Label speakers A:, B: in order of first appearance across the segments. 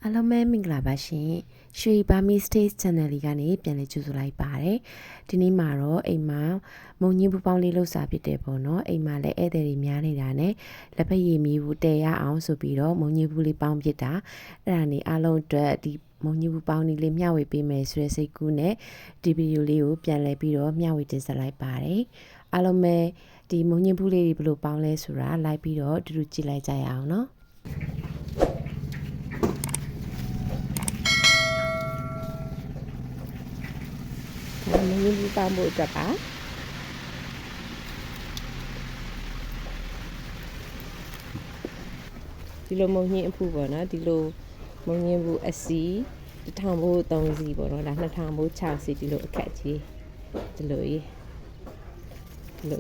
A: အားလုံးပဲမင်္ဂလာပါရှင်ရွှေ Burmese Taste Channel လေးကနေပြန်လည်ကြိုဆိုလိုက်ပါတယ်ဒီနေ့မှာတော့အိမ်မှာမုံညင်းပူပေါင်းလေးလှုပ်ရှားဖြစ်တယ်ပေါ့နော်အိမ်မှာလည်းဧည့်သည်တွေများနေတာနဲ့လက်ဖက်ရည်မီးဘူးတည်ရအောင်ဆိုပြီးတော့မုံညင်းပူလေးပေါင်းဖြစ်တာအဲ့ဒါနေအားလုံးအတွက်ဒီမုံညင်းပူပေါင်းလေးမျှဝေပေးမယ်ဆိုတဲ့စိတ်ကူးနဲ့ဒီဗီဒီယိုလေးကိုပြန်လည်ပြီးတော့မျှဝေတင်ဆက်လိုက်ပါတယ်အားလုံးပဲဒီမုံညင်းပူလေးတွေဘယ်လိုပေါင်းလဲဆိုတာလိုက်ပြီးတော့တူတူကြည့်လိုက်ကြရအောင်နော်မင်းကြီးတောင်းဖို့အတွက်ပါဒီလိုမုံညင်းအဖူပေါ့နော်ဒီလိုမုံညင်းဘူးအစီ1000ဘူး3စီပေါ့နော်ဒါ2000ဘူး6စီဒီလိုအခက်ကြီးဒီလို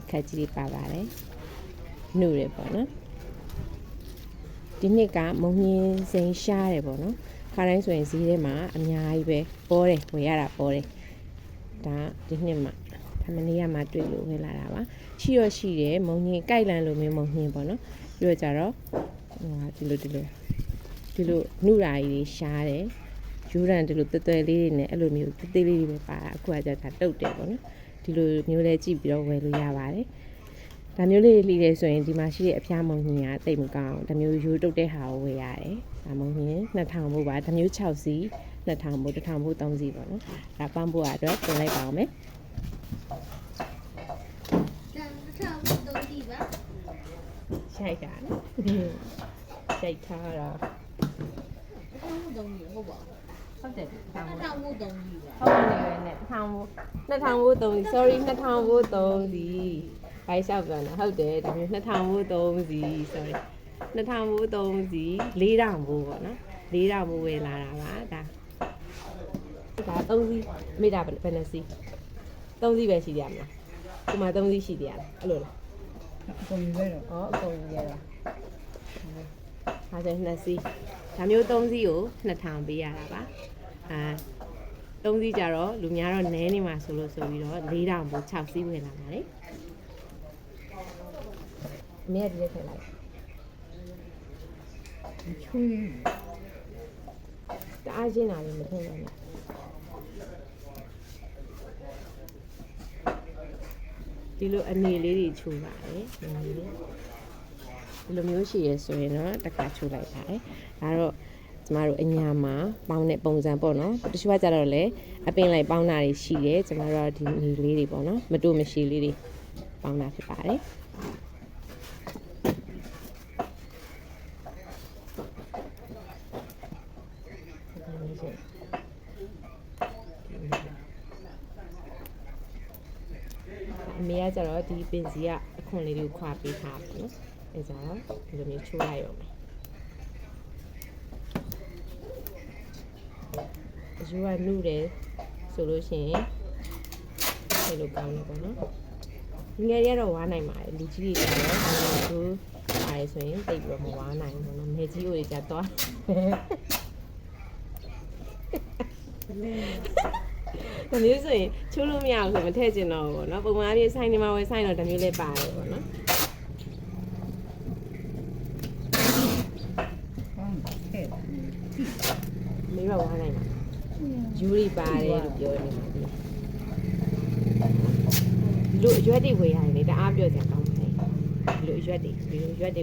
A: အခက်ကြီးပါပါတယ်နှုတ်ရပေါ့နော်ဒီနှစ်ကမုံညင်းစိန်ရှားတယ်ပေါ့နော်ခါတိုင်းဆိုရင်ဈေးထဲမှာအများကြီးပဲပေါ်တယ်ဝယ်ရတာပေါ်တယ်ဒါဒီနှစ်မှာအမနေ့ကမှတွေ့လို့ဝင်လာတာပါရှိရရှိတယ်မုံညင်းကြိုက်လန်းလိုမျိုးမုံညင်းပေါ့နော်ပြီးတော့ကြတော့ဒီလိုနှုရာကြီးရှားတယ်ယူရန်ဒီလိုတွဲလေးတွေနဲ့အဲ့လိုမျိုးသေးလေးတွေပဲပါအခုကကြတာတုတ်တယ်ပေါ့နော်ဒီလိုမျိုးလေးကြည့်ပြီးတော့ဝယ်လို့ရပါတယ်ဒါမျိုးလေးလှီးတယ်ဆိုရင်ဒီမှာရှိတဲ့အဖျားမုံညင်းကတိတ်မကောင်းဒါမျိုးရိုးတုတ်တဲ့ဟာကိုဝယ်ရတယ်ဒါမုံညင်း2000ဘူးပါဒါမျိုး6စီ2000ဘူး1000ဘူး3စီပေါ့နော်ဒါပန်းဖို့အတွက်ပြင်လိုက်ပါအောင်မယ်ရှိုက်တာနော်ရှိုက်ထားတာဟုတ်တယ်2000ဘူး3စီဟုတ်တယ်နဲ့2000ဘူး3စီ sorry 2000ဘူး3စီဘိုက်လျှောက်ပြန်တာဟုတ်တယ်ဒါမျိုး2000ဘူး3စီ sorry 2000ဘူး3စီ4000ဘူးပေါ့နော်4000ဘူးဝယ်လာတာပါဒါ3စီမိတာဘယ်နှစီ3စီပဲရှိရမှာဒီမှာ3စီရှိတယ်အဲ့လိုလား
B: အကုန်ကြီးပဲတော့
A: ဩအကုန်ကြီးရတာဒါဆို2စီဒါမျိုး3စီကို2000ပေးရတာပါ3စီကြတော့လူများတော့နဲနေမှာဆိုလို့ဆိုပြီးတော့4000ဘူး6စီဝယ်လာပါလေအမေကဒီလေးထည့်လိုက်
B: ချွေး
A: တအားချင်းတာလည်းမထည့်တော့နဲ့ဒီလိုအနေလေးတွေချိုးပါတယ်ဒီလိုမျိုးရှိရဲဆိုရင်တော့တစ်ခါချိုးလိုက်ပါတယ်ဒါတော့ကျမတို့အညာမှာပေါင်းတဲ့ပုံစံပေါ့နော်တချို့ကကြတော့လေအပင်လိုက်ပေါင်းတာတွေရှိတယ်ကျမတို့ဒီနေလေးတွေပေါ့နော်မတို့မရှိလေးတွေပေါင်းတာဖြစ်ပါတယ်အမေကကျတော့ဒီပင်စီကအခွန်လေးတွေကိုခွာပေးထားပါနော်အဲကြတော့ဒီလိုမျိုးချိုးလိုက်ရုံပဲအယူကနှုတယ်ဆိုလို့ရှိရင်ဒီလိုကောင်းတယ်ပေါ့နော်ဒီငယ်ရတော့ဝါနိုင်ပါတယ်လူကြီးတွေကတော့သူအားရဆိုရင်တိတ်ပြီးတော့မဝါနိုင်ဘူးနော်မဲကြီးတွေကြတော့ဒါမျိုးဆိုရင်ချိုးလို့မရဘူးဆိုမထည့်ချင်တော့ဘူးပေါ့နော်ပုံမှန်လေးဆိုင်နေမှာဝယ်ဆိုင်တော့ဒါမျိုးလေးပါတယ်ပေါ့နော်မေးပါဝါနိုင်မှာယူရီပါတယ်လို့ပြောနေမှာဒီလိုအရွက်တွေဝယ်ရတယ်လေတအားပြောကြကောင်းတယ်ဒီလိုအရွက်တွေ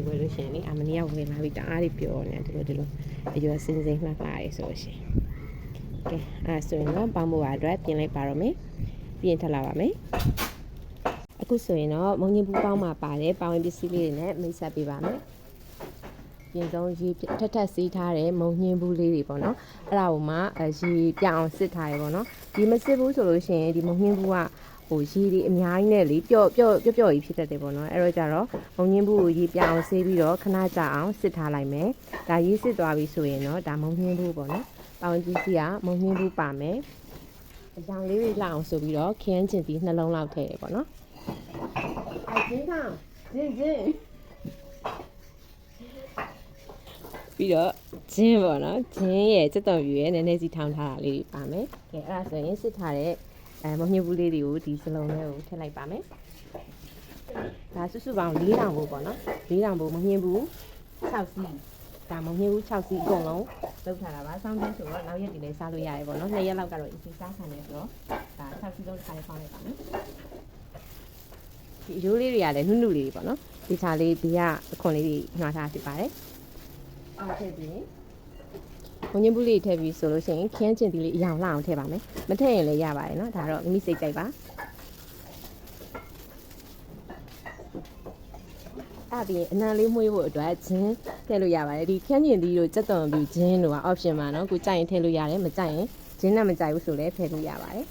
A: ဝယ်လို့ရှိရင်လေအမနီကဝယ်လာပြီးတအားတွေပြောနေတယ်ဒီလိုအရွက်စင်းစင်းလှလှရဲဆိုလို့ရှိရင်ကဲအဲ့ဆိုရင်တော့ပေါင်းဖို့အတွက်ပြင်လိုက်ပါတော့မယ်ပြင်ထပ်လာပါမယ်အခုဆိုရင်တော့မုံညင်းပူပေါင်းမှာပါတယ်ပေါင်းဝင်ပစ္စည်းလေးတွေနဲ့မိတ်ဆက်ပေးပါမယ်ပြင်ဆုံးရေထက်စီးထားတဲ့မုံညင်းဘူးလေးတွေပေါ့နော်အဲ့ဒါကိုမှရေပြောင်းစစ်ထားရပေါ့နော်ဒီမစစ်ဘူးဆိုလို့ရှိရင်ဒီမုံညင်းဘူးကဟိုရေတွေအများကြီးနဲ့လေပျော့ကြီးဖြစ်တတ်တယ်ပေါ့နော်အဲ့တော့ကြတော့မုံညင်းဘူးကိုရေပြောင်းဆေးပြီးတော့ခဏကြာအောင်စစ်ထားလိုက်မယ်ဒါရေးစစ်သွားပြီဆိုရင်တော့ဒါမုံညင်းဘူးပေါ့နော်ပေါင်းကြီးစီကမုံညင်းဘူးပါမယ်အကြောင်လေးတွေလှအောင်ဆိုပြီးတော့ခင်းချင်ပြီးနှလုံးလောက်ထည့်ရပေါ့နော်အချင်းကချင်းပြီးတော့ဂျင်းပေါ့နော်ဂျင်းရဲ့စက်တော်ပြူရဲ့နည်းနည်းစီထောင်းထားတာလေးတွေပါမယ်ကဲအဲ့ဒါဆိုရင်စစ်ထားတဲ့မုံညင်းဘူးလေးတွေကိုဒီစလုံးလေးကိုထည့်လိုက်ပါမယ်ဒါစုစုပေါင်း4000ဘူးပေါ့နော်4000ဘူးမုံညင်းဘူး6စီ ဒါမုံညင်းဦး6စီးအကုန်လုံးလောက်ထားတာပါစောင်းတင်းဆိုတော့နောက်ရက်ဒီလည်းစားလို့ရတယ်ပေါ့နော်2ရက်လောက်ကတော့အစီစားခံနေဆိုတော့ဒါ6စီးလုံးထားရပေါင်းလိုက်ပါမယ်ဒီအရိုးလေးတွေကလည်းနုနုလေးပေါ့နော်ဒီချာလေးဒီကအခွန်လေးတွေနှွားထားဖြစ်ပါတယ်အော်ထည့်ပြီးမုံညင်းဘူးလေးထည့်ပြီးဆိုလို့ရှိရင်ခင်းကျင်ဒီလေးအရောင်လှအောင်ထည့်ပါမယ်မထည့်ရင်လည်းရပါတယ်နော်ဒါတော့မိမိစိတ်ကြိုက်ပါအဲ့ဒီအနံလေးမှုေးဖို့အတွက်ဂျင်းထည့်လို့ရပါတယ်ဒီခင်းကျင်ဒီတို့စက်သွန်ပြီးဂျင်းတို့က option ပါနော်ကိုကြိုက်ရင်ထည့်လို့ရတယ်မကြိုက်ရင်ဂျင်းနဲ့မကြိုက်ဘူးဆိုလည်းထည့်လို့ရပါတယ်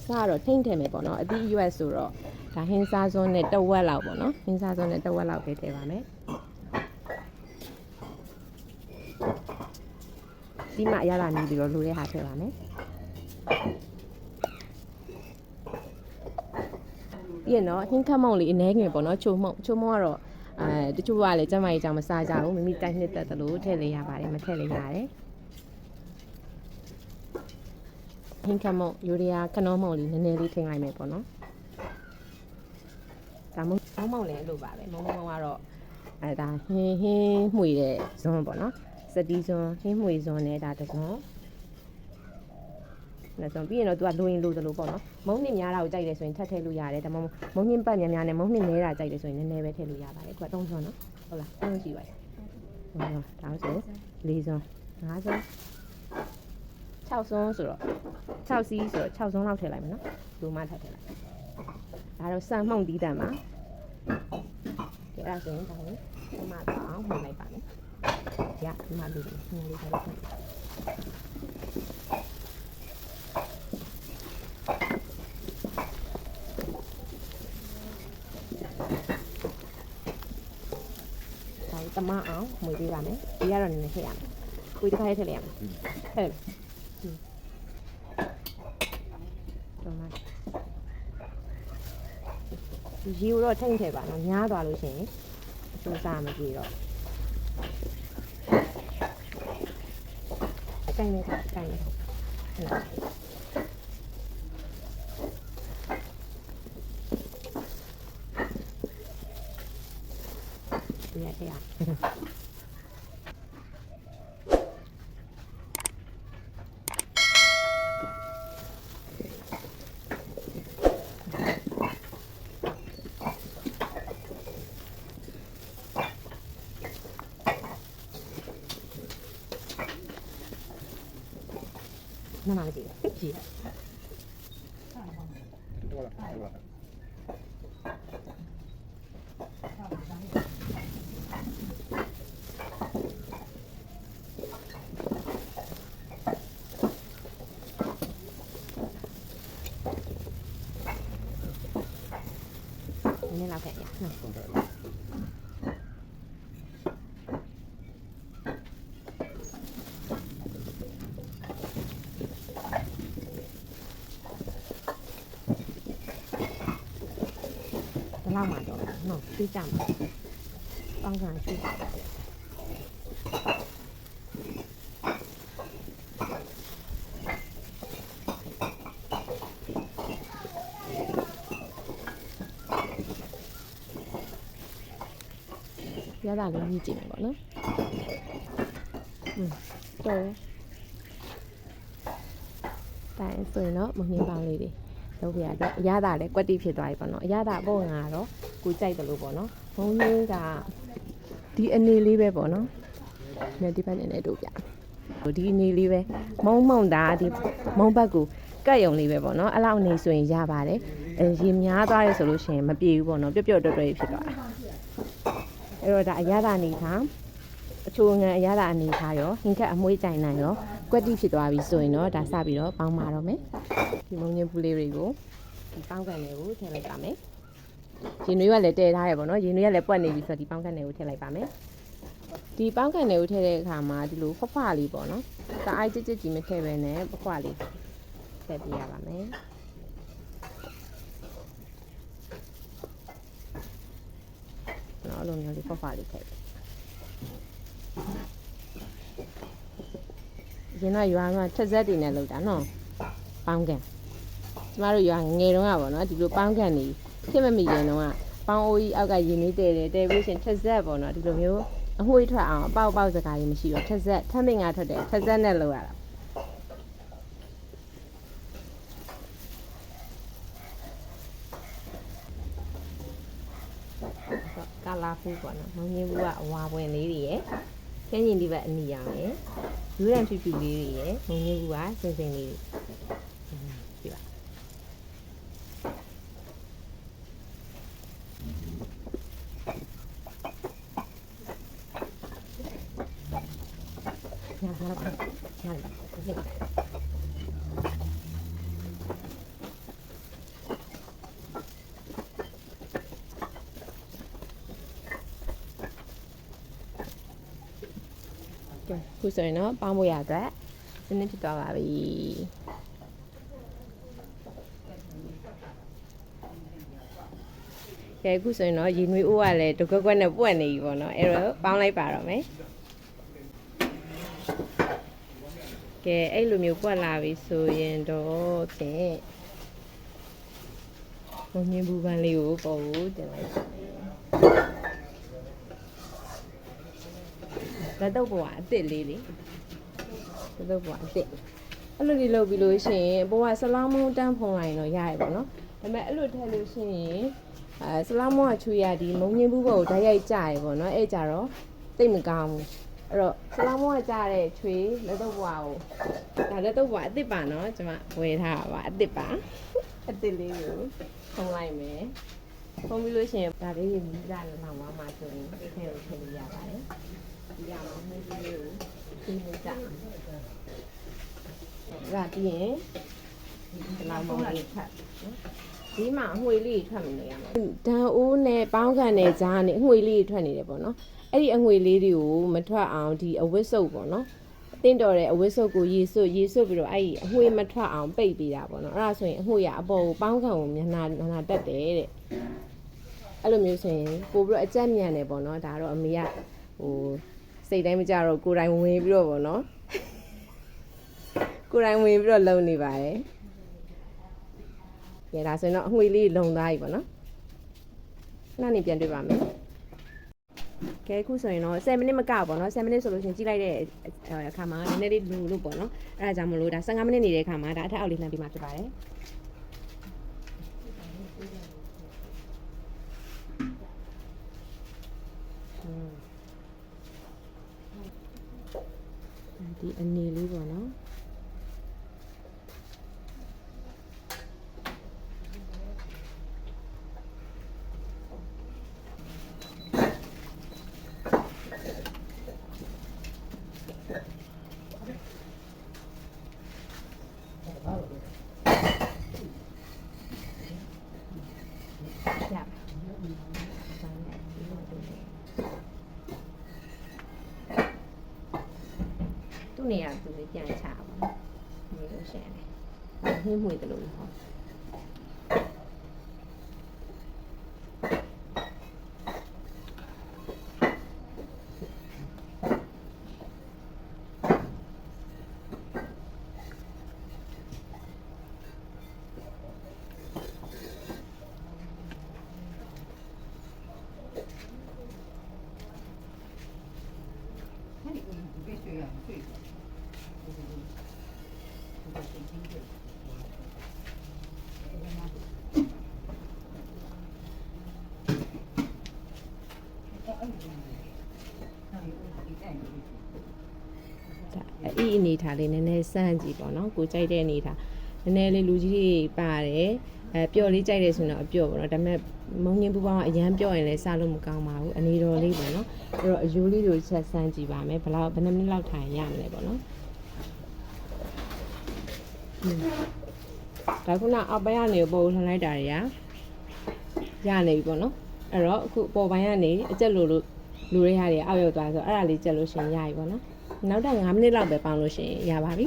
A: စားတော့ထိမ့်ထည့်မယ်ပေါ့နော်အသီးရွက်ဆိုတော့ဒါဟင်းစားစွန်းနဲ့တဝက်လောက်ပေါ့နော်ဟင်းစားစွန်းနဲ့တဝက်လောက်ပဲထည့်ပါမယ်ဒီမှာရလာနေပြီးတော့လိုတဲ့ဟာထည့်ပါမယ်ပြီးရင်တော့ဟင်းခတ်မုံလေးအနည်းငယ်ပေါ့နော်ချိုမုံကတော့တချို့ကလည်းကျမကြီးကြောင်မစားကြဘူးမိမိတိုက်နှစ်သက်သလိုထည့်လေးရပါတယ်မထည့်လေးရတယ်ဟင်းခမုံယူရီးယားခနောမုံလေးနည်းနည်းလေးထည့်လိုက်မယ်ပေါ့နော်ဒါမုံလည်းလို့ပါပဲမုံကတော့ဒါဟင်းမှွေတဲ့ဇွန်းပေါ့နော်စတီးဇွန်းဟင်းမှွေဇွန်းနဲ့ဒါတကွန်လက်စုံပြီးရင်တော့သူကလိုရင်လိုသလိုပေါ့နော်မုံနှစ်များတာကိုကြိုက်တယ်ဆိုရင်ထပ်ထည့်လို့ရတယ်ဒါမှမဟုတ်မုံညင်းပတ်များများနဲ့မုံနှစ်နဲတာကြိုက်တယ်ဆိုရင်နည်းနည်းပဲထည့်လို့ရပါတယ်သူက3ဇွန်းနော်ဟုတ်လား3ရှိပါတယ်ဒါဆို4ဇွန်း5ဇွန်း6ဇွန်းဆိုတော့6စီးဆိုတော့6ဇွန်းလောက်ထည့်လိုက်မယ်နော်လူမထပ်ထည့်လိုက်ဒါတော့စံမှုန့်တီးတန်ပါဒီအဲ့ဒါဆိုရင်ဒါကိုဒီမှာတော့မှန်လိုက်ပါမယ်ဒီမှာလူလေးနည်းလေးထားလိုက်တမအောင်မွေးပေးပါမယ်ဒီကတော့နည်းနည်းထည့်ရမယ်ကိုယ်တစ်ခါထည့်လိုက်ရမယ်ထည့်တော့မှဒီရေကိုတော့ထိမ့်ထည့်ပါနော်များသွားလို့ရှိရင်အကျိုးစားမကြည့်တော့အကိုင်းလေးကအကိုင်းလေးဒီရတဲ့那哪个几个？几个？
C: 多了，多了。
A: 你老看呀？လောက်မှာတော့နော်သိကြမှာပေါင်းခံရှိပါရတာလေးကြီးကြည့်မယ်ပေါ့နော်တော်တိုင်းဆိုရင်တော့မငင်းပေါင်းလေးတွေလုပ်ပြရတော့အရသာလည်းကွက်တိဖြစ်သွားပြီပေါ့နော်အရသာအပေါ်ငါတော့ကိုကြိုက်တယ်လို့ပေါ့နော်ဘုံလေးကဒီအနေလေးပဲပေါ့နော်ဒီဘက်နဲ့တို့ပြဒီအနေလေးပဲမုံတာဒီမုံဘက်ကိုကတ်ယုံလေးပဲပေါ့နော်အဲ့လောက်နေဆိုရင်ရပါတယ်ရေများသွားတယ်ဆိုလို့ရှိရင်မပြေဘူးပေါ့နော်ပျော့ပျော့တွတ်တွတ်ဖြစ်သွားတာအဲ့တော့ဒါအရသာအနေထားအချိုငန်အရသာအနေထားရောဟင်ခက်အမွှေးကြိုင်နိုင်ရောကွက်တိဖြစ်သွားပြီဆိုရင်တော့ဒါစပြီးတော့ပေါင်းပါတော့မယ်ဒီမုံညင်းပူလေးတွေကိုဒီပေါင်းကန်တွေကိုထည့်လိုက်ပါမယ်ရင်နွေးကလည်းတည်ထားရပေါ့နော်ရင်နွေးကလည်းပွက်နေပြီဆိုတော့ဒီပေါင်းကန်တွေကိုထည့်လိုက်ပါမယ်ဒီပေါင်းကန်တွေကိုထည့်တဲ့အခါမှာဒီလိုဖွားဖွားလေးပေါ့နော်တအားကြစ်ကြစ်ကြီးမထည့်ပဲနဲ့ဖွားဖွားလေးထည့်ပြရပါမယ်နော်လိုမျိုးလေးဖွားဖွားလေးထည့် ရင်တော့ရွာမှာထက်ဆက်တွေနဲ့လောက်တာနော်ပေါင်းကန်ကျမတို့ရွာငယ်တုန်းကပေါ့နော်ဒီလိုပေါင်းကန်နေခင်မမီရင်တော့ပေါင်းအိုးကြီးအောက်ကရင်လေးတဲတယ်တဲပြီးရှင်ထက်ဆက်ပေါ့နော်ဒီလိုမျိုးအငွေ့ထွက်အောင်အပေါက်ပေါက်စကားကြီးမရှိတော့ထက်ဆက်ထမ်းပင်ကထွက်တယ်ထက်ဆက်နဲ့လောက်ရတာကာလာဖူးပေါ့နော်မုံကြီးဘူးကအဝါပွင့်လေးတွေရယ်ကျင်းရင်ဒီဘက်အနီရောင်ရယ်ယူရန်ဖြူဖြူလေးတွေရယ်မုံကြီးဘူးကစင်စင်လေးတွေပြပါညာလာပါညာလာပါခုဆိုရင်တော့ပေါင်းဖို့ရအတွက်စနစ်ဖြစ်သွားပါပြီကဲခုဆိုရင်တော့ရေနွေးအိုးကလည်းတကွက်ကွက်နဲ့ပွက်နေပြီပေါ့နော်အဲ့တော့ပေါင်းလိုက်ပါတော့မယ်ကဲအဲ့လိုမျိုးပွက်လာပြီဆိုရင်တော့ဖြင့်ဘုံညင်းဘူးပန်းလေးကိုပေါ်ကိုတင်လိုက်လက်တော့ပေါ်ကအစ်စ်လေးလေလက်တော့ပေါ်အစ်စ်အဲ့လိုလေးလုပ်ပြီးလို့ရှိရင်ပေါ်ကဆလောင်းမုံတန်းဖုံလိုက်တော့ရရပေါ့နော်ဒါပေမဲ့အဲ့လိုထည့်လို့ရှိရင်ဆလောင်းမုံကချူရဒီမုံညင်းဘူးပေါ်ကိုဓာတ်ရိုက်ကြရပေါ့နော်အဲ့ကြတော့တိတ်မကောင်းဘူးအဲ့တော့ဆလောင်းမုံကကြားတဲ့ချွေလက်တော့ပေါ်ကိုဒါလက်တော့ပေါ်အစ်စ်ပါနော်ကျွန်မဝယ်ထားတာပါအစ်စ်ပါအစ်စ်လေးကိုဖုံလိုက်မယ်ဖုံပြီးလို့ရှိရင်ဒါလေးကြီးမိသားလောက်မှဆိုရင်အဲ့ထဲကိုထည့်လို့ရပါတယ်ဒီရမှာမင်းကြီးလေးကိုသိနေကြဒါပြီးရင်ဒီလောက်မောင်းလေးထပ်ဒီမှာအငွေလေးထွက်နေရမှာဒန်အိုးနဲ့ပေါင်းကန်နဲ့ဂျားနဲ့အငွေလေးထွက်နေတယ်ပေါ့နော်အဲ့ဒီအငွေလေးတွေကိုမထွက်အောင်ဒီအဝတ်စုပ်ပေါ့နော်အတင်းတော်တဲ့အဝတ်စုပ်ကိုရေစွတ်ပြီးတော့အဲ့ဒီအငွေမထွက်အောင်ပိတ်ပေးတာပေါ့နော်အဲ့ဒါဆိုရင်အငွေကအပေါ်ကိုပေါင်းကန်ကိုမျက်နှာတက်တယ်တဲ့အဲ့လိုမျိုးဆိုရင်ပို့ပြီးတော့အကြက်မြန်တယ်ပေါ့နော်ဒါတော့အမေကဟိုစိတ်တိုင်းမကြတော့ကိုယ်တိုင်ဝင်ပြီးတော့ပေါ့နော်ကိုယ်တိုင်ဝင်ပြီးတော့လုံနေပါတယ်ကဲဒါဆိုရင်တော့အငွေလေးလုံသားပြီပေါ့နော်နောက်နေ့ပြန်တွေ့ပါမယ်ကဲခုဆိုရင်တော့10မိနစ်မကပေါ့နော်10မိနစ်ဆိုလို့ရှိရင်ကြည့်လိုက်တဲ့အခါမှာနည်းနည်းလေးလူလို့ပေါ့နော်အဲ့ဒါကြောင့်မလို့ဒါ15မိနစ်နေတဲ့အခါမှာဒါအထက်အောက်လေးလှမ်းပြီးမှဖြစ်ပါတယ်ဒီအနေလေးပေါ့နော်သူ့နေရာသူလေးပြန်ချပါဘူးလို့ရှင်းတယ်ဟင်းမွေတယ်လို့ဟောအေးအနေထားလေးနည်းနည်းစမ်းကြည့်ပေါ့နော်ကိုကြိုက်တဲ့အနေထားနည်းနည်းလေးလူကြီးတွေပါတယ်ပျော်လေးကြိုက်တယ်ဆိုတော့အပျော်ပေါ့နော်ဒါပေမဲ့မုံညင်းပူပေါင်းအရန်ပျော်ရင်လည်းစားလို့မကောင်းပါဘူးအနေတော်လေးပေါ့နော်အဲ့တော့အယိုးလေးကိုချက်စမ်းကြည့်ပါမယ်ဘယ်နှမိနစ်လောက်ထိုင်ရမလဲပေါ့နော်ဒါခုနအောက်ပိုင်းကနေပေါ်လှန်လိုက်တာတွေကရနေပြီပေါ့နော်အဲ့တော့အခုပေါ်ပိုင်းကနေအကျက်လိုလူတွေဟာတွေအောက်ရောက်သွားဆိုအဲ့ဒါလေးကျက်လို့ရှင်ရပြီပေါ့နော်နောက်တော့5မိနစ်လောက်ပဲပေါင်းလို့ရှင်ရပါပြီ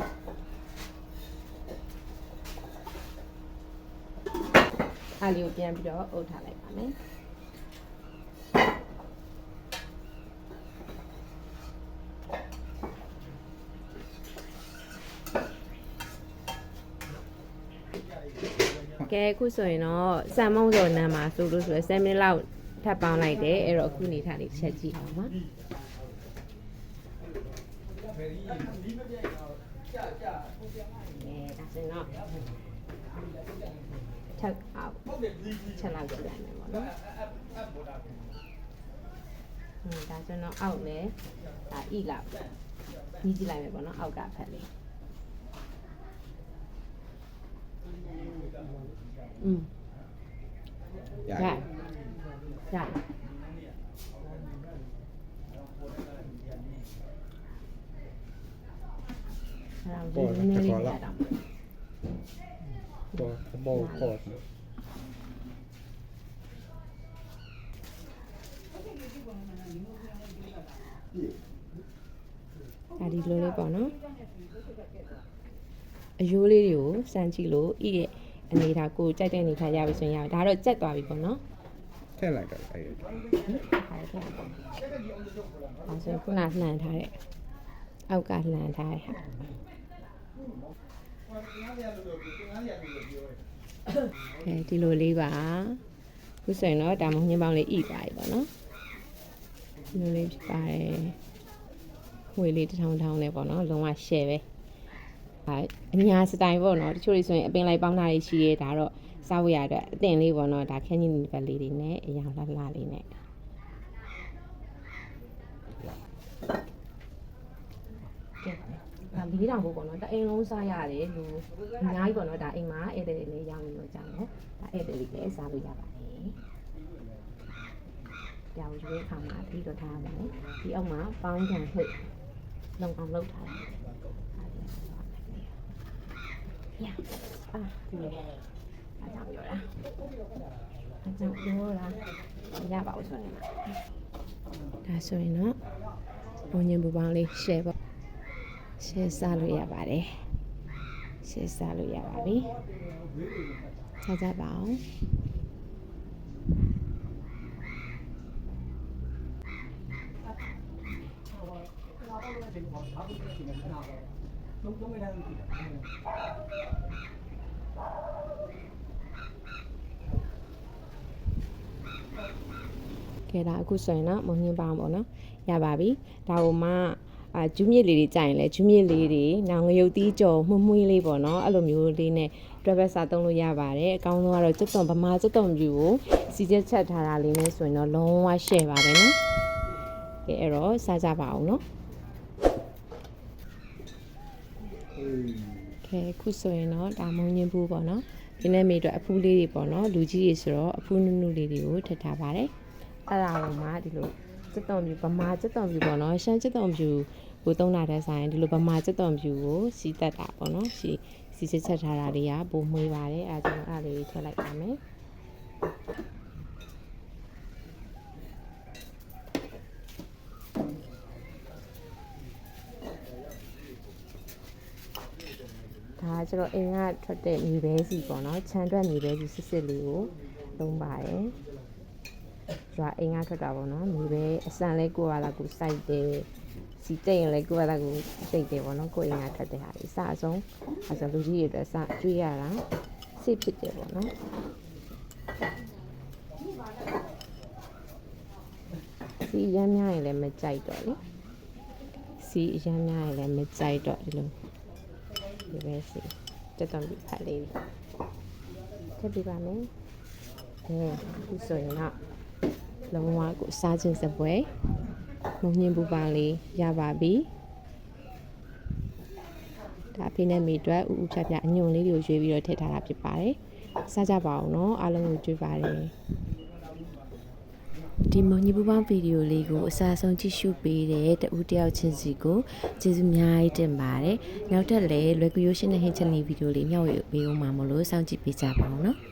A: အားလေးကိုပြန်ပြီးတော့အုပ်ထားလိုက်ပါမယ် ကဲအခုဆိုရင်တော့စံမုံစော်နန်းမှာဆိုလို့ဆိုရယ်7မိနစ်လောက်ထပ်ပေါင်းလိုက်တယ်အဲ့တော့အခုနေထားလေးချက်ကြည့်အောင်ပါဒါဆိုတော့ချက်အောင်ချက်လောက်ကြည့်လိုက်မယ်ပေါ့နော်ဒါဆိုတော့အောက်လဲဒါဣလောက်ညီးကြည့်လိုက်မယ်ပေါ့နော်အောက်ကဖက်လေးရရ
C: ပေါ်ပေါ်လောက်ပေါ်ပေါ်
A: ဒါဒီလိုလေးပေါ့နော်အယိုးလေးတွေကိုစမ်းကြည့်လို့ဤရဲ့အနေထားကိုကြိုက်တဲ့အနေထားရပြီဆိုရင်ရဒါတော့ကြက်သွားပြီပေါ့နော်
C: ထည့်လိုက်တော့အဲ့
A: ဒါဆိုခုနလှန်ထားတဲ့အောက်ကလှန်ထားတဲ့ဟာဒီလိုလေးပါခုဆိုရင်တော့ဒါမှညင်းပေါင်းလေးဣပါပြီပေါ့နော်ဒီလိုလေးဖြစ်ပါတယ်ငွေလေးတစ်ထောင်ထောင်နဲ့ပေါ့နော်လုံးဝ share ပဲအညာစတိုင်ပေါ့နော်တချို့တွေဆိုရင်အပင်လိုက်ပေါင်းတာတွေရှိရဲဒါတော့စားဝရအတွက်အတင်လေးပေါ့နော်ဒါခင်းချင်းဘက်လေးတွေနဲ့အရောင်လှလှလေးနဲ့ဒါ၄တောင်ဖို့ပေါ့နော်တအိမ်လုံးစားရတယ်လူအများကြီးပေါ့နော်ဒါအိမ်မှာဧည့်သည်တွေလည်းရောင်းနေတော့ကြတယ်ဒါဧည့်သည်တွေလည်းစားလို့ရပါတယ်ကြောင်ရွေးခါမှာပြီးတော့ထားရတယ်ဒီအောက်မှာပေါင်းကြံဟုတ်လုံအောင်လုပ်ထားတယ်ရဒီအားကြောင့်ပြောတာအားကြောင့်ပြောတာရပါဦးဆိုနေမှာဒါဆိုရင်တော့ဘုံညင်ပူပေါင်းလေး share ပေါ့ share စားလို့ရပါတယ် share စားလို့ရပါပြီစားကြပါအောင်ကဲဒါအခုဆိုရင်တော့မုံညင်းပါပေါ့နော်ရပါပြီဒါကိုမှဂျူးမြစ်လေးတွေကြာရင်လဲဂျူးမြစ်လေးတွေနောင်ငရုတ်တီးကြော်မှုမွှေးလေးပေါ့နော်အဲ့လိုမျိုးလေးနဲ့တွဲဘက်စားသုံးလို့ရပါတယ်အကောင်းဆုံးကတော့ကျွတ်တုံဗမာကျွတ်တုံပြူကိုစီချက်ချက်ထားတာလေးနဲ့ဆိုရင်တော့လုံးဝရှယ်ပါပဲနော်ကဲအဲ့တော့စားကြပါအောင်နော်ကဲခုဆိုရင်တော့ဒါမုံညင်းဘူးပေါ့နော်ဒီနေ့မေအတွက်အဖူးလေးတွေပေါ့နော်လူကြီးတွေဆိုတော့အဖူးနုနုလေးတွေကိုထည့်ထားပါတယ်အဲ့ဒါကိုမှဒီလိုကျွတ်တုံပြူဗမာကျွတ်တုံပြူပေါ့နော်ရှမ်းကျွတ်တုံပြူကိုသုံးတာတဲ့ဆိုင်ဒီလိုဗမာကျွတ်တုံပြူကိုစီးတက်တာပေါ့နော်စီစစ်ချက်ထားတာလေးကပိုမွေးပါတယ်အဲဒါကြောင့်အဲ့လေးထည့်လိုက်ပါမယ်ဒါကျတော့အိမ်ကထွက်တဲ့မြေပဲစီပေါ့နော်ခြံထွက်မြေပဲစီစစ်လေးကိုသုံးပါတယ်ကျွာအိမ်ကထွက်တာပေါ့နော်မြေပဲအစံလေးကိုရလာကိုစိုက်တယ်စီတိတ်ရင်လည်းကိုရလာကိုစိတ်တယ်ပေါ့နော်ကိုအိမ်ကထွက်တဲ့ဟာလေးအစအဆုံးအဲဆိုလူကြီးတွေအတွက်စကျွေးရတာစိတ်ဖြစ်တယ်ပေါ့နော်စီရမ်းများရင်လည်းမကြိုက်တော့လေစီရမ်းများရင်လည်းမကြိုက်တော့ဒီလိုဒီပဲစီတက်တော့ဒီဖက်လေးထည့်ပြပါမယ်အခုဆိုရင်တော့လုံးဝကိုစားခြင်းစပွဲမုံညင်းပူပါလေးရပါပြီဒါအဖေနဲ့မိအတွက်ဥဥဖြဖြအညွန်လေးတွေကိုရွေးပြီးတော့ထည့်ထားတာဖြစ်ပါတယ်စားကြပါအောင်နော်အားလုံးကိုကြွေးပါတယ်ဒီမုံညင်းပူပေါင်းဗီဒီယိုလေးကိုအစားဆုံးကြည့်ရှုပေးတဲ့တဦးတယောက်ချင်းစီကိုကျေးဇူးအများကြီးတင်ပါတယ်နောက်ထပ်လည်းလွယ်ကူရိုးရှင်းတဲ့ဟင်းချက်လေးဗီဒီယိုလေးမျှဝေပေးအောင်ပါမလို့စောင့်ကြည့်ပေးကြပါဦးနော်